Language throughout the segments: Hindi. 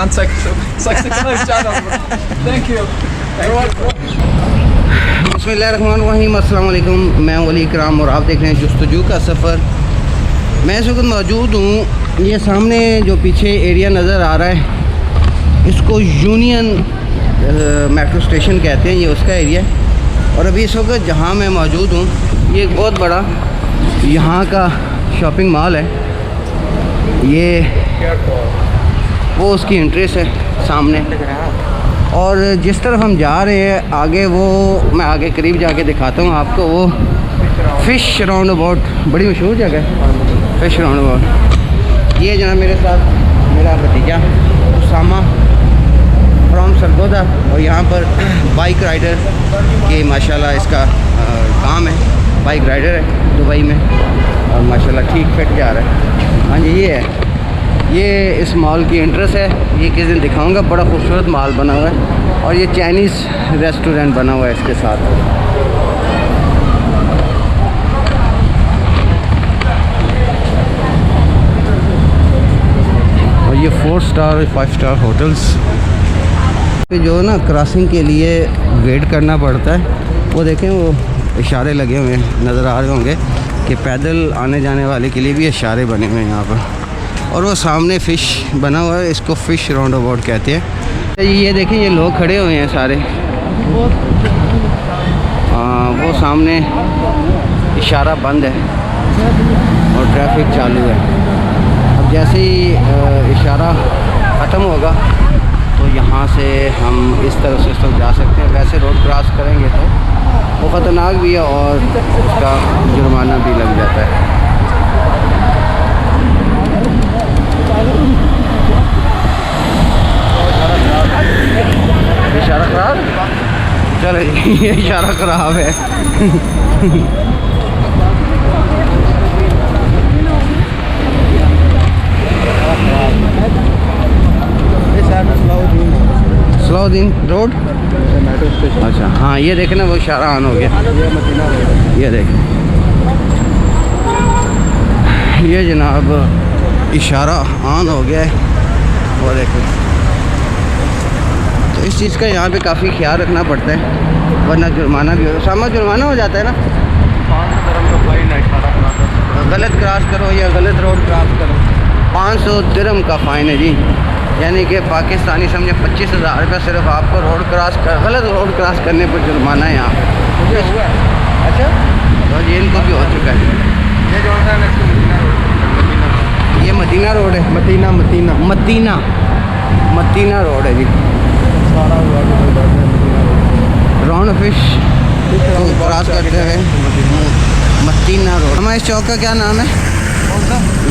and subscribe channel. Thank you. बिस्मिल्लाहिर्रहमानिर्रहीम, अस्सलाम वालेकुम। मैं वली इकराम और आप देख रहे हैं जस्तजू का सफ़र। मैं इस वक्त मौजूद हूँ, ये सामने जो पीछे एरिया नज़र आ रहा है इसको यूनियन मेट्रो स्टेशन कहते हैं, ये उसका एरिया है। और अभी इस वक्त जहाँ मैं मौजूद हूँ ये एक बहुत बड़ा यहाँ का शॉपिंग मॉल है। ये वो उसकी एंट्रेंस है सामने, और जिस तरफ हम जा रहे हैं आगे, वो मैं आगे करीब जाके दिखाता हूँ आपको। वो फ़िश राउंड अबाउट बड़ी मशहूर जगह है, फ़िश राउंड अबाउट। ये जनाब मेरे साथ मेरा भतीजा उसामा फ्रॉम सरगोदा, और यहाँ पर बाइक राइडर के माशाल्लाह इसका काम है, बाइक राइडर है दुबई में, और माशाल्लाह ठीक फिट जा रहा है। हाँ जी, ये है, ये इस मॉल की एंट्रेंस है। ये किस दिन दिखाऊंगा, बड़ा खूबसूरत मॉल बना हुआ है, और ये चाइनीज़ रेस्टोरेंट बना हुआ है इसके साथ। और ये 4 स्टार 5 स्टार होटल्स जो ना क्रॉसिंग के लिए वेट करना पड़ता है। वो देखें, वो इशारे लगे हुए नज़र आ रहे होंगे कि पैदल आने जाने वाले के लिए भी इशारे बने हुए हैं यहाँ पर। और वो सामने फ़िश बना हुआ है, इसको फ़िश राउंड अबाउट कहते हैं। ये देखें, ये लोग खड़े हुए हैं सारे, वो सामने इशारा बंद है और ट्रैफिक चालू है। अब जैसे ही इशारा ख़त्म होगा तो यहाँ से हम इस तरह से जा सकते हैं। वैसे रोड क्रॉस करेंगे तो वो ख़तरनाक भी है और उसका जुर्माना भी लग जाता है। इशारा ख़राब, चलो ये इशारा ख़राब है। Salauddin road metro station. अच्छा हाँ, ये देखें ना, वो इशारा ऑन हो गया। ये देखें, ये जनाब इशारा ऑन हो गया है। वो देखें, तो इस चीज़ का यहाँ पे काफ़ी ख्याल रखना पड़ता है, वरना जुर्माना भी हो, सामा जुर्माना हो जाता है ना। गलत क्रॉस करो या गलत रोड क्रॉस करो 500 दिरहम का फ़ाइन है जी, यानी कि पाकिस्तानी समझे 25,000 रुपये सिर्फ आपको रोड क्रॉस गलत रोड क्रॉस करने पर जुर्माना है यहाँ पे। अच्छा, तो ये इनको भी हो चुका है। ये जो है ये मदीना रोड है, मदीना रोड है जी। राउंड फ़िश क्रॉस करते हुए मदीना रोड। हमारे इस चौक का क्या नाम है?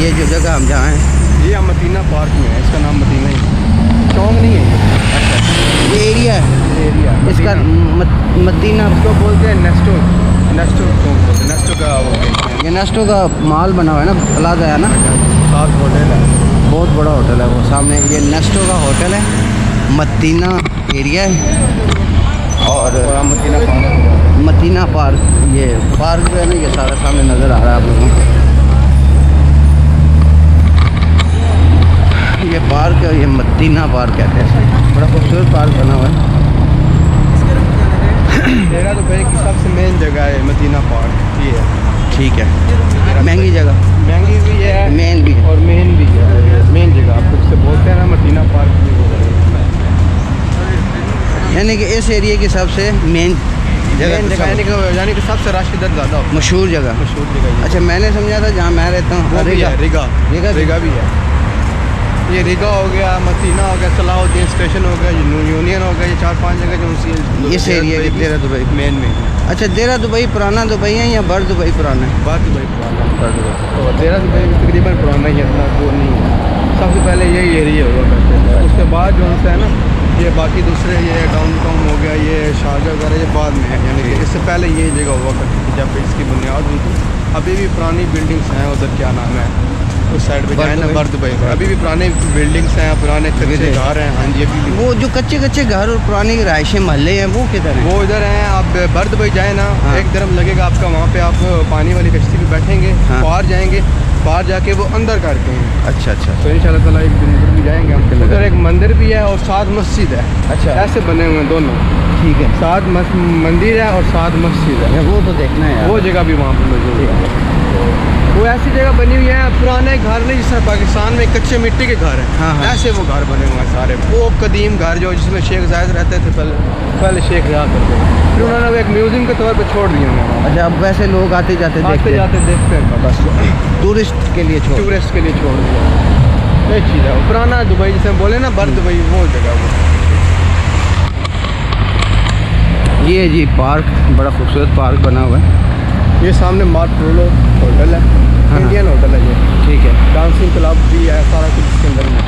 ये जो जगह हम जहाँ हैं ये मदीना पार्क में है, इसका नाम मदीना ही, चौक नहीं है। अच्छा, ये एरिया है, इसका मदीना इसको बोलते हैं नेस्टो चौक बोलते हैं। नेस्टो का वो ये नेस्टो का माल बना हुआ है ना, प्लाजा है ना, साथ होटल है, बहुत बड़ा होटल है वो सामने। ये नेस्टो का होटल है, मदीना एरिया है, और मदीना पार्क, ये पार्क जो है ना, ये सारा सामने नज़र आ रहा है आप लोगों को। ये पार्क है, ये मदीना पार्क कहते हैं, बड़ा खूबसूरत पार्क बना हुआ है। तेरा दुबई की सबसे मेन जगह है मदीना पार्क, ये है। ठीक है, महंगी जगह, महंगी भी है, मेन भी है, और मेन भी है। मेन जगह आप उससे बोलते हैं ना मदीना पार्क, यानी कि इस एरिया की सबसे मेन जगह, यानी कि सबसे रश इधर ज़्यादा मशहूर जगह। अच्छा, मैंने समझा था जहाँ मैं रहता हूँ रिगा भी है। ये रिगा हो गया, मदीना हो गया, सलाउद्दीन स्टेशन हो गया, यूनियन हो गया, ये 4-5 जगह जो इस एरिया के देरा दुबई मेन में। अच्छा, देरा दुबई पुराना दुबई है या बर दुबई पुराना है? बर दुबई पुराना, तो देरा दुबई तकरीबन पुराना ही है, इतना वो नहीं है। सबसे पहले यही एरिया हुआ करते थे, उसके बाद जो है ना ये बाकी दूसरे, ये डाउनटाउन हो गया, ये शारजा वगैरह, ये बाद में है। यानी कि इससे पहले यही जगह हुआ करती थी जब इसकी बुनियाद हुई थी। अभी भी पुरानी बिल्डिंग्स हैं उधर, क्या नाम है, उस साइड पे बर जाए ना दुबई। बर दुबई में, अभी भी पुराने बिल्डिंग्स हैं, पुराने कच्चे घर हैं। हाँ जी अभी भी वो जो कच्चे कच्चे घर और पुराने रहायशी महल्ले हैं वो किधर हैं? वो इधर हैं। आप बर दुबई जाए ना, हाँ। 1 दिरहम लगेगा आपका, वहाँ पे आप पानी वाली कश्ती पे बैठेंगे, हाँ। बाहर जाएंगे, बाहर जाके वो अंदर करते हैं। अच्छा अच्छा तो इंशाल्लाह ताला एक दिन उधर भी जाएंगे हम। उधर एक मंदिर भी है और साथ मस्जिद है। अच्छा ऐसे बने हुए हैं दोनों, ठीक है। साथ मंदिर है और साथ मस्जिद है। वो तो देखना है यार। वो जगह भी वहाँ पे मौजूद है। वो ऐसी जगह बनी हुई है, पुराने घर नहीं जिस तरह पाकिस्तान में कच्चे मिट्टी के घर हैं, हाँ, हाँ। ऐसे वो घर बने हुए हैं सारे। वो कदीम घर जो जिसमें शेख जायद रहते थे पहले शेख रहा करते थे, फिर उन्होंने वो एक म्यूजियम के तौर पे छोड़ दिए हैं। अच्छा अब वैसे लोग आते जाते आते देखते जाते देखते हैं बस, टूरिस्ट के लिए छोड़। टूरिस्ट के लिए छोड़ दिया। ये चीज़ है वो पुराना दुबई, जिसे बोले ना बर दुबई, वो जगह वो। ये जी पार्क, बड़ा खूबसूरत पार्क बना हुआ है। ये सामने मार्क पोलो होटल है, हाँ। इंडियन होटल है ये। ठीक है। डांसिंग क्लब भी है, सारा कुछ इसके अंदर में।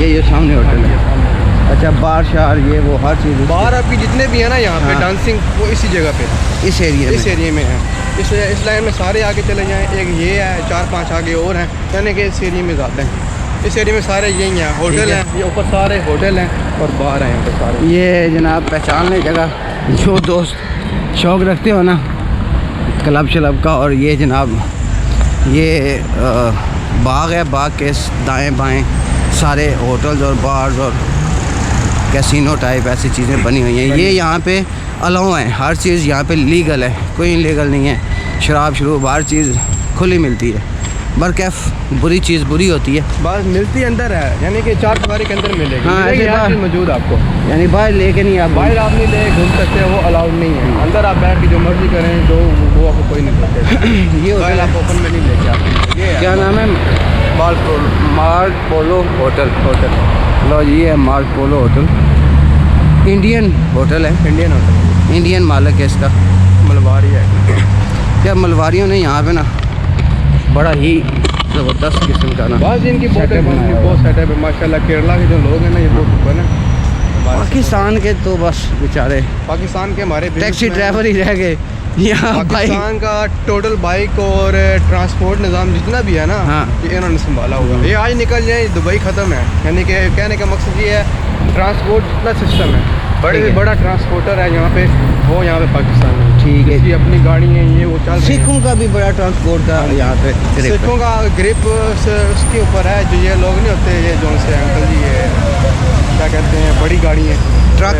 ये सामने होटल ये है। सामने। अच्छा बार शार ये वो हर चीज़ बाहर आपकी जितने भी है ना यहाँ पे हाँ। डांसिंग, वो इसी जगह पे है, इस एरिया इस में। एरिया में है। इस लाइन में सारे आगे चले जाएं, एक ये है, 4-5 आगे और हैं, यानी कि इस एरिया में ज़्यादा हैं। इस एरिया में सारे यही हैं, होटल है। हैं, ये ऊपर सारे होटल हैं और बाहर हैं यहाँ पे सारे। ये जनाब पहचान लें जगह, जो दोस्त शौक़ रखते हो ना क्लब शलब का। और ये जनाब ये बाग है, बाग के दाएं बाएं सारे होटल्स और बार्स और कैसीनो टाइप ऐसी चीज़ें बनी हुई हैं। ये यहाँ पे अलाउ है, हर चीज़ यहाँ पे लीगल है, कोई इलीगल नहीं है। शराब शरूब हर चीज़ खुली मिलती है। बरकैफ बुरी चीज़ बुरी होती है, बस मिलती अंदर है, यानी कि 4 दीवारी के अंदर मिलेगी। हाँ, मिलेगी, ऐसे हर बाहर- चीज़ मौजूद आपको। यानी बाहर लेके नहीं आप बाहर आप नहीं ले घूम सकते, वो अलाउड नहीं है। अंदर आप बैठ के जो मर्जी करें, जो वो आपको कोई नहीं करते। ये बाहर होटल आप है। ओपन में नहीं लेके आते। ये क्या नाम है? मार्क पोलो होटल। लो जी ये है मार्क पोलो होटल, इंडियन होटल है, इंडियन होटल इंडियन मालिक है इसका। मलबारी है। क्या मलवारियों ने यहाँ पे ना बड़ा ही ज़बरदस्त किस्म का ना बस इनकी बहुत setup बनाया हुआ है। बहुत सेटअप है माशाल्लाह। केरला के जो लोग हैं ना, ये बहुत ऊपर है। पाकिस्तान के तो बस बेचारे पाकिस्तान के हमारे टैक्सी businessman- ड्राइवर ही रह गए यहाँ बाइक। पाकिस्तान का टोटल बाइक और ट्रांसपोर्ट निज़ाम जितना भी है ना, हाँ। ये इन्होंने संभाला हुआ है। ये आज निकल जाए दुबई ख़त्म है, यानी कि कहने का मकसद ये है ट्रांसपोर्ट जितना सिस्टम है, बड़े ठीक से है। बड़ा ट्रांसपोर्टर है यहाँ पे, वो यहाँ पे पाकिस्तान में। ठीक है। इसकी अपनी गाड़ी है, ये वो चल रही है। सिखों का भी बड़ा ट्रांसपोर्ट का यहाँ पे grip है। सिखों का ग्रिप उसके ऊपर है, जो ये लोग नहीं होते, ये जो से अंकल जी, ये क्या कहते हैं, बड़ी गाड़ी है, ट्रक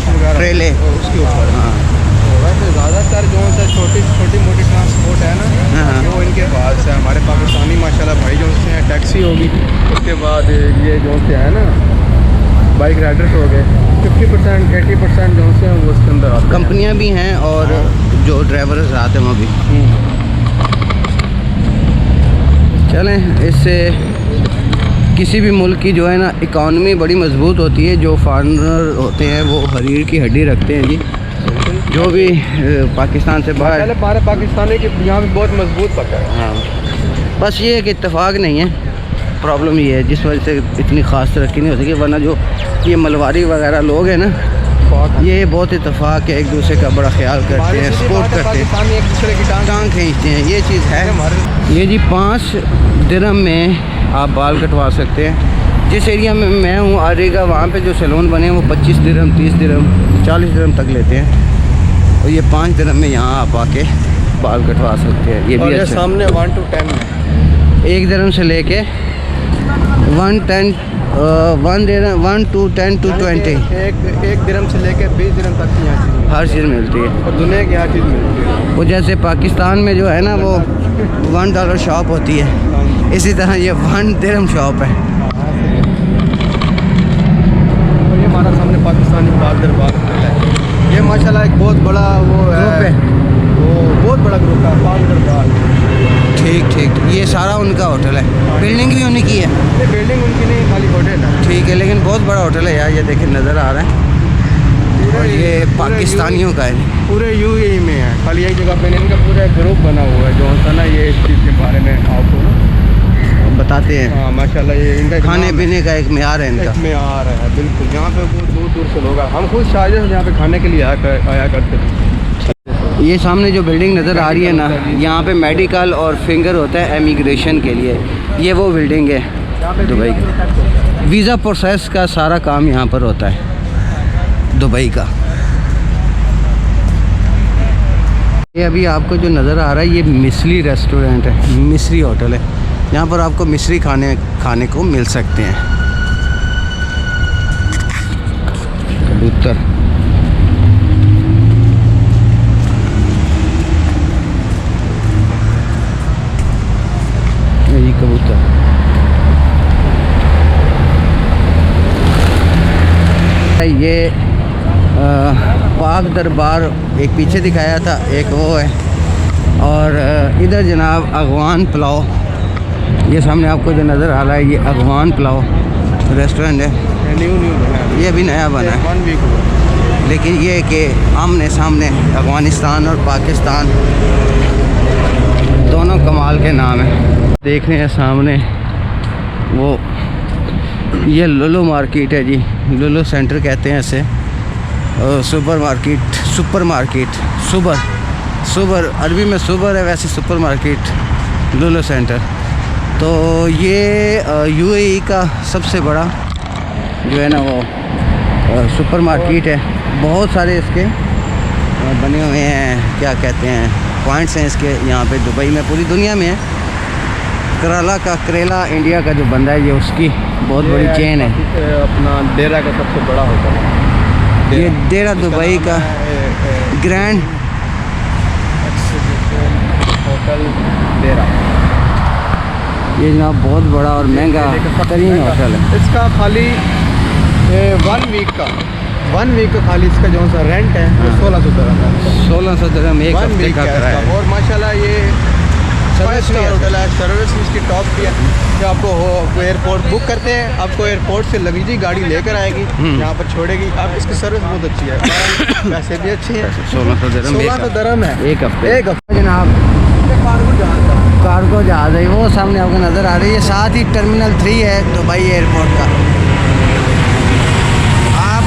वगैरह, ट्रेले। उसके ऊपर। हाँ तो वैसे ज़्यादातर जो से छोटी मोटी ट्रांसपोर्ट है ना, हाँ। वो इनके पास है। हमारे पाकिस्तानी माशाल्लाह भाई जो से हैं, टैक्सी होगी, उसके बाद ये जो से है ना बाइक राइडर्स हो गए, 50% 80% जो से हैं वो उसके अंदर आते हैं। कंपनियाँ भी हैं और जो ड्राइवर्स आते हैं वो भी। चलें, इससे किसी भी मुल्क की जो है ना इकॉनमी बड़ी मजबूत होती है। जो फार्मर होते हैं वो हरीर की हड्डी रखते हैं जी। जो भी पाकिस्तान से बाहर, पहले हमारे पाकिस्तानी की यहाँ पे बहुत मजबूत पका है। हाँ बस ये एक इत्तेफाक नहीं है, प्रॉब्लम ये है जिस वजह से इतनी ख़ास तरक्की नहीं हो सकी। वरना जो ये मलवारी वगैरह लोग हैं ना, ये बहुत इत्तेफाक है, एक दूसरे का बड़ा ख्याल करते हैं, सपोर्ट करते हैं, पाकिस्तानी एक दूसरे की टांग खींचते हैं, ये चीज़ है। ये जी 5 दिरहम में आप बाल कटवा सकते हैं। जिस एरिया में मैं हूँ आरेगा, वहाँ पे जो सैलून बने हैं वो 25 दिरहम 30 दिरहम 40 दिरहम तक लेते हैं। और ये 5 दिरहम में यहाँ आप आके बाल कटवा सकते हैं। ये और भी ये अच्छा, सामने 1 to 10 में 1 दिरहम से लेके 1 to 10 to 20 एक दिरहम से लेकर 20 दिरहम तक की यहाँ चीज़ हर चीज़ मिलती है। और दुनिया की हर चीज़ मिलती है। वो जैसे पाकिस्तान में जो है ना वो $1 शॉप होती है, इसी तरह ये 1 दिरहम शॉप है। और ये हमारा सामने पाकिस्तानी बाल दरबार है। ये माशाल्लाह एक बहुत बड़ा वो ग्रुप है। वो बहुत बड़ा ग्रुप है, बाल दरबार। ठीक ठीक, ये सारा उनका होटल है, बिल्डिंग भी उन्हीं की है। ये बिल्डिंग उनकी नहीं, खाली होटल है। ठीक है, लेकिन बहुत बड़ा होटल है यार, ये देखें नज़र आ रहा है। और ये पाकिस्तानियों का है, पूरे यूएई में है, खाली एक जगह पे नहीं, इनका पूरा ग्रुप बना हुआ है जो होता है ना, ये इस चीज़ के बारे में आपको ना बताते हैं। हाँ माशाल्लाह, ये इनका खाने पीने का एक म्यार है इनका। में आ रहा है बिल्कुल। यहाँ पे बहुत दूर दूर से लोग हम खुद शारजा से यहाँ पे खाने के लिए आया करते थे। ये सामने जो बिल्डिंग नज़र आ रही है ना, यहाँ पे मेडिकल और फिंगर होता है इमिग्रेशन के लिए। ये वो बिल्डिंग है दुबई की। वीज़ा प्रोसेस का सारा काम यहाँ पर होता है दुबई का। ये अभी आपको जो नज़र आ रहा है ये मिस्री रेस्टोरेंट है, मिस्री होटल है। यहाँ पर आपको मिस्री खाने को मिल सकते हैं। कबूतर, यही कबूतर। ये पाक दरबार एक पीछे दिखाया था, एक वो है। और इधर जनाब अगवान पुलाव, ये सामने आपको जो नज़र आ रहा है ये अगवान पुलाव रेस्टोरेंट है। न्यू ये भी नया बना है, 1 वीक हुआ। लेकिन ये कि आमने सामने अफ़गानिस्तान और पाकिस्तान दोनों कमाल के नाम हैं। देख रहे हैं सामने वो, ये लुलु मार्केट है जी, लुलु सेंटर कहते हैं इसे। सुपर मार्केट सुबर अरबी में सुबर है, वैसे सुपर मार्केट लुलु सेंटर। तो ये यूएई का सबसे बड़ा जो है ना वो सुपर मार्केट है। बहुत सारे इसके बने हुए हैं, क्या कहते हैं, पॉइंट्स हैं इसके यहाँ पे दुबई में, पूरी दुनिया में है। करेला इंडिया का जो बंदा है ये उसकी बहुत बड़ी चेन है। अपना डेरा का सबसे बड़ा होटल है ये डेरा दुबई का ग्रैंड होटल डेरा। ये जनाब बहुत बड़ा और महंगा तरीन होटल है। इसका खाली 1 वीक का खाली इसका जो सा रेंट है वो 1600 दिरहम है। 1600 दिरहम एक 1 हफ्ते वीक का का किराया है। और माशाल्लाह ये सर्विस भी है। होटल है, सर्विस इसकी टॉप की है। जो आपको एयरपोर्ट बुक करते हैं, आपको एयरपोर्ट से लगेजी गाड़ी लेकर आएगी, यहाँ पर छोड़ेगी। आप इसकी सर्विस बहुत अच्छी है, पैसे भी अच्छे हैं। 1600 दिरहम है एक हफ्ते। एक हफ्ते जनाब कार्गो जहाज का। कार्गो जहाज़ है वो सामने आपको नज़र आ रही है। साथ ही टर्मिनल 3 है दुबई एयरपोर्ट का। आप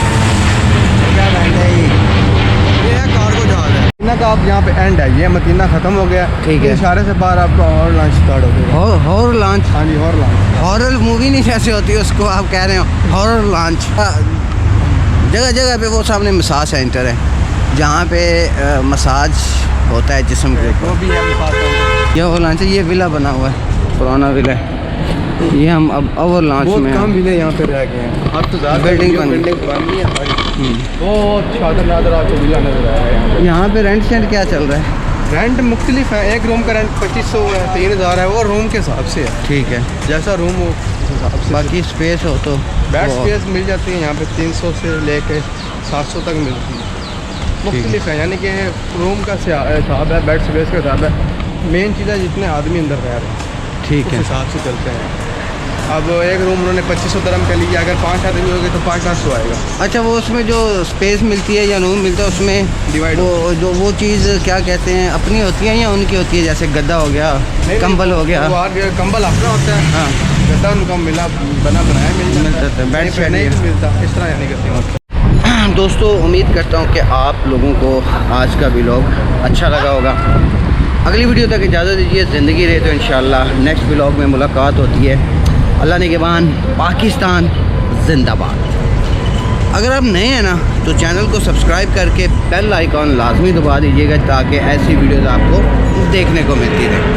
क्या कहते हैं, ये है कार्गो जहाज है। मदीना का आप यहाँ पे एंड है, ये मदीना ख़त्म हो गया। ठीक है। इशारे से बाहर आपका और लॉन्च स्टार्ट हो गया। हॉरर लॉन्च, हाँ जी, और लॉन्च। हॉरर मूवी नहीं जैसे होती है उसको आप कह रहे हो हॉरर लॉन्च। जगह जगह पे वो सामने मसाज सेंटर है जहाँ पे मसाज होता है जिस्म के वो ऊपर। भी है मसाज। ये ओवर लॉन्च है, ये विला बना हुआ है, पुराना विला है। ये हम अब ओवर लॉन्च बहुत में कम विले यहाँ पे रह गए हैं। अब तो ज़्यादा बिल्डिंग बन बिल्डिंग बन गई है। बहुत शानदार नज़र आपको विला नज़र आया है। यहाँ पे रेंट शेंट क्या चल रहा है? रेंट मुख्तलिफ है। एक रूम का रेंट 2500 है, 3000 है, वो रूम के हिसाब से है। ठीक है। जैसा रूम हो उस हिसाब से। बाकी स्पेस हो तो बेड वो- स्पेस मिल जाती है यहाँ पे 300 से लेके 700 तक मिलती है। मुख्तलिफ है, यानी कि रूम का हिसाब है, बेड स्पेस का हिसाब है। मेन चीज़ है जितने आदमी अंदर रह रहे हैं ठीक उस है। हिसाब से चलते हैं। अब एक रूम उन्होंने 2500 दिरहम का लिया, अगर 5 आदमी हो गए तो 500 आएगा। अच्छा, वो उसमें जो स्पेस मिलती है या रूम मिलता है उसमें डिवाइड वो चीज़ क्या कहते हैं, अपनी होती है या उनकी होती है? जैसे गद्दा हो गया, कंबल हो गया। कंबल अपना होता है, हाँ, गद्दा उनका मिला बना बनाया मिल जाता है। बेड शीट नहीं मिलता, इस तरह यानी करते हैं। दोस्तों, उम्मीद करता हूँ कि आप लोगों को आज का व्लॉग अच्छा लगा होगा। अगली वीडियो तक इजाज़त दीजिए। ज़िंदगी रहे तो इंशाल्लाह नेक्स्ट व्लॉग में मुलाकात होती है। अल्लाह निगहबान, पाकिस्तान जिंदाबाद। अगर आप नए हैं ना तो चैनल को सब्सक्राइब करके बेल आइकॉन लाजमी दबा दीजिएगा ताकि ऐसी वीडियोज़ आपको देखने को मिलती रहे।